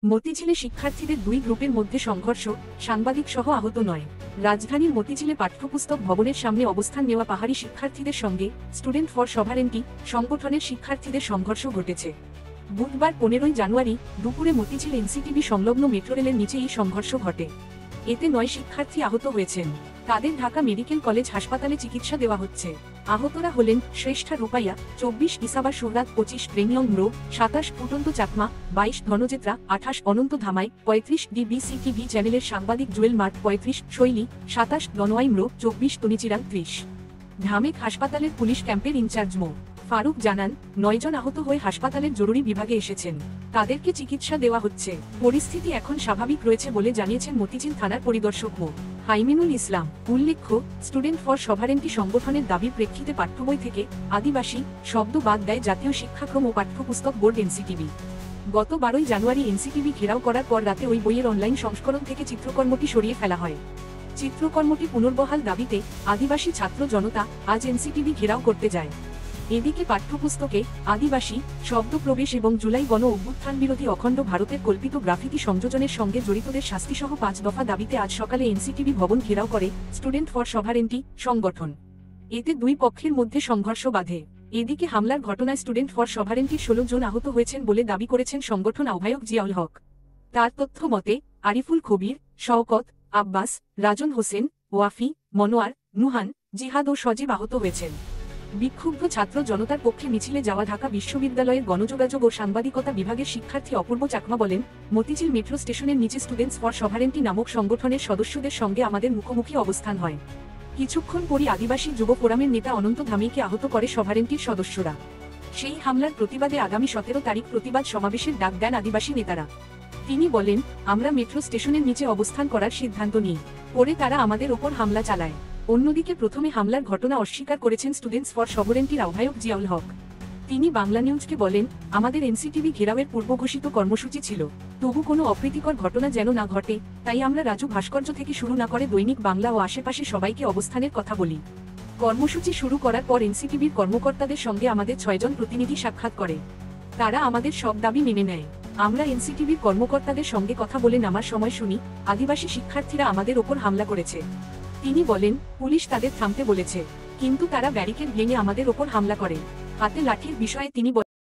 মতিঝিলে শিক্ষার্থীদের দুই গ্রুপের মধ্যে সংঘর্ষ, সাংবাদিক সহ আহত 9। রাজধানীর মতিঝিলে পাঠ্যপুস্তক ভবনের সামনে অবস্থান নেওয়া পাহাড়ি শিক্ষার্থীদের সঙ্গে স্টুডেন্ট ফর সভারেন্টি সংগঠনের শিক্ষার্থীদের সংঘর্ষ ঘটেছে। বুধবার 15 জানুয়ারি দুপুরে মতিঝিল এনসিটিবি সংলগ্ন মেট্রো রেলের নিচে এই সংঘর্ষ ঘটে। এতে 9 শিক্ষার্থী আহত হয়েছেন। তাদের ঢাকা মেডিকেল কলেজ হাসপাতালে চিকিৎসা দেওয়া হচ্ছে। আহতরা হলেন শ্রেষ্ঠা রূপাইয়া 24, ইসাবা সুহরাত 25, প্রেমিয়ং ম্রো 27, ফুটন্ত চাকমা 22, ধনজেত্রা 28, অনন্ত ধামাই 35, ডিবিসিটিভি চ্যানেলের সাংবাদিক জুয়েল মার্ট 35, শৈলী 27, দনোয়াই ম্রো 24, তনিচিরাং 30। ঢামেক হাসপাতালের পুলিশ ক্যাম্পের ইনচার্জ মো ফারুক জানান, 9 জন আহত হয়ে হাসপাতালের জরুরি বিভাগে এসেছেন। তাদেরকে চিকিৎসা দেওয়া হচ্ছে। পরিস্থিতি এখন স্বাভাবিক রয়েছে বলে জানিয়েছেন মতিঝিল থানার পরিদর্শক মো হাইমিনুল ইসলাম। উল্লেখ্য, স্টুডেন্ট ফর সভারেন্টি সংগঠনের দাবির প্রেক্ষিতে পাঠ্যবই থেকে আদিবাসী শব্দ বাদ দেয় জাতীয় শিক্ষাক্রম ও পাঠ্যপুস্তক বোর্ড এনসিটিবি। গত 12 জানুয়ারি এনসিটিবি ঘেরাও করার পর রাতে ওই বইয়ের অনলাইন সংস্করণ থেকে চিত্রকর্মটি সরিয়ে ফেলা হয়। চিত্রকর্মটি পুনর্বহাল দাবিতে আদিবাসী ছাত্র জনতা আজ এনসিটিবি ঘেরাও করতে যায়। এদিকে পাঠ্যপুস্তকে আদিবাসী শব্দ প্রবেশ এবং জুলাই গণ অভ্যুত্থান বিরোধী অখণ্ড ভারতের কল্পিত গ্রাফিতি সংযোজনের সঙ্গে জড়িতদের শাস্তিসহ 5 দফা দাবিতে আজ সকালে এনসিটিবি ভবন ঘেরাও করে স্টুডেন্ট ফর সভারেন্টি সংগঠন। এতে দুই পক্ষের মধ্যে সংঘর্ষ বাধে। এদিকে হামলার ঘটনায় স্টুডেন্ট ফর সভারেন্টির 16 জন আহত হয়েছেন বলে দাবি করেছেন সংগঠন আহ্বায়ক জিয়াউল হক। তার তথ্য মতে আরিফুল কবির, শওকত, আব্বাস, রাজন হোসেন, ওয়াফি, মনোয়ার, নুহান, জিহাদ ও সজীব আহত হয়েছেন। বিক্ষুব্ধ ছাত্র জনতার পক্ষে মিছিলে যাওয়া ঢাকা বিশ্ববিদ্যালয়ের গণযোগাযোগ ও সাংবাদিকতা বিভাগের শিক্ষার্থী অপূর্ব চাকমা বলেন, মতিঝিল মেট্রো স্টেশনের নিচে স্টুডেন্টস ফর সভারেন্টি নামক সংগঠনের সদস্যদের সঙ্গে আমাদের মুখোমুখি অবস্থান হয়। কিছুক্ষণ পরই আদিবাসী যুব ফোরামের নেতা অনন্ত ধামিকে আহত করে সভারেন্টির সদস্যরা। সেই হামলার প্রতিবাদে আগামী 17 তারিখ প্রতিবাদ সমাবেশের ডাক দেন আদিবাসী নেতারা। তিনি বলেন, আমরা মেট্রো স্টেশনের নিচে অবস্থান করার সিদ্ধান্ত নিই, পরে তারা আমাদের ওপর হামলা চালায়। অন্যদিকে প্রথমে হামলার ঘটনা অস্বীকার করেছেন স্টুডেন্টস ফর সভারেন্টির আহ্বায়ক জিয়াউল হক। তিনি বাংলা নিউজকে বলেন, আমাদের এনসিটিবি ঘেরাওয়ের পূর্বঘোষিত কর্মসূচি ছিল, তবু কোনো অপ্রীতিকর ঘটনা যেন না ঘটে, তাই আমরা রাজু ভাস্কর্য থেকে শুরু না করে দৈনিক বাংলা ও আশেপাশে সবাইকে অবস্থানের কথা বলি। কর্মসূচি শুরু করার পর এনসিটিবির কর্মকর্তাদের সঙ্গে আমাদের 6 জন প্রতিনিধি সাক্ষাৎ করে। তারা আমাদের সব দাবি মেনে নেয়। আমরা এনসিটিবির কর্মকর্তাদের সঙ্গে কথা বলে নামার সময় শুনি আদিবাসী শিক্ষার্থীরা আমাদের ওপর হামলা করেছে। তিনি বলেন, পুলিশ তাদের থামতে বলেছে, কিন্তু তারা ব্যারিকেড ভেঙে আমাদের ওপর হামলা করে। হাতে লাঠির বিষয়ে তিনি